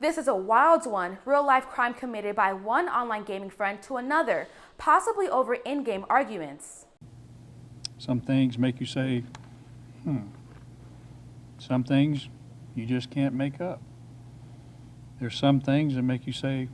This is a wild one, real-life crime committed by one online gaming friend to another, possibly over in-game arguments. Some things make you say, Some things you just can't make up. There's some things that make you say,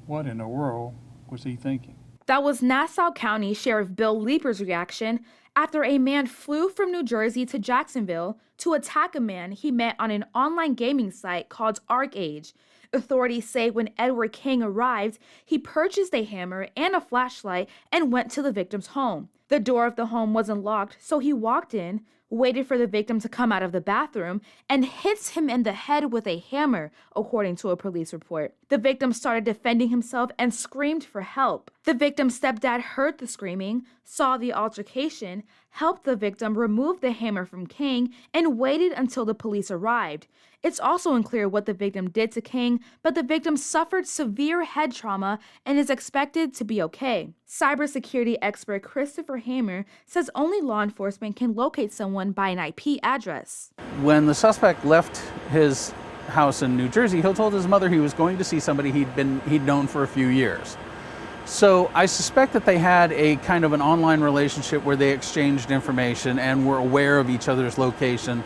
what in the world was he thinking? That was Nassau County Sheriff Bill Leeper's reaction after a man flew from New Jersey to Jacksonville to attack a man he met on an online gaming site called ArcAge. Authorities say when Edward King arrived, he purchased a hammer and a flashlight and went to the victim's home. The door of the home wasn't locked, so he walked in, waited for the victim to come out of the bathroom, and hits him in the head with a hammer, according to a police report. The victim started defending himself and screamed for help. The victim's stepdad heard the screaming, saw the altercation, helped the victim remove the hammer from King, and waited until the police arrived. It's also unclear what the victim did to King, but the victim suffered severe head trauma and is expected to be okay. Cybersecurity expert Christopher Hammer says only law enforcement can locate someone by an IP address. When the suspect left his house in New Jersey, he told his mother he was going to see somebody he'd known for a few years. So I suspect that they had a kind of an online relationship where they exchanged information and were aware of each other's location.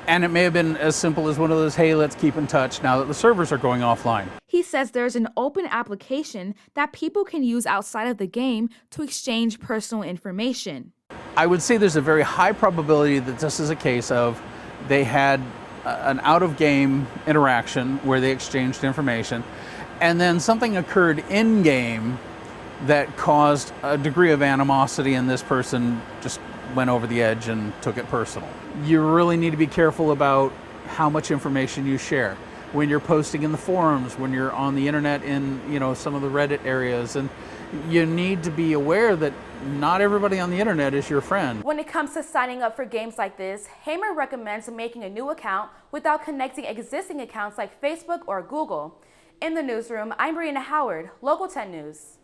And it may have been as simple as one of those, hey, let's keep in touch now that the servers are going offline. He says there's an open application that people can use outside of the game to exchange personal information. I would say there's a very high probability that this is a case of they had an out-of-game interaction where they exchanged information, and then something occurred in-game that caused a degree of animosity, and this person just went over the edge and took it personal. You really need to be careful about how much information you share when you're posting in the forums, when you're on the internet in some of the Reddit areas, and you need to be aware that not everybody on the internet is your friend. When it comes to signing up for games like this, Hamer recommends making a new account without connecting existing accounts like Facebook or Google. In the newsroom, I'm Bryanna Howard, Local 10 News.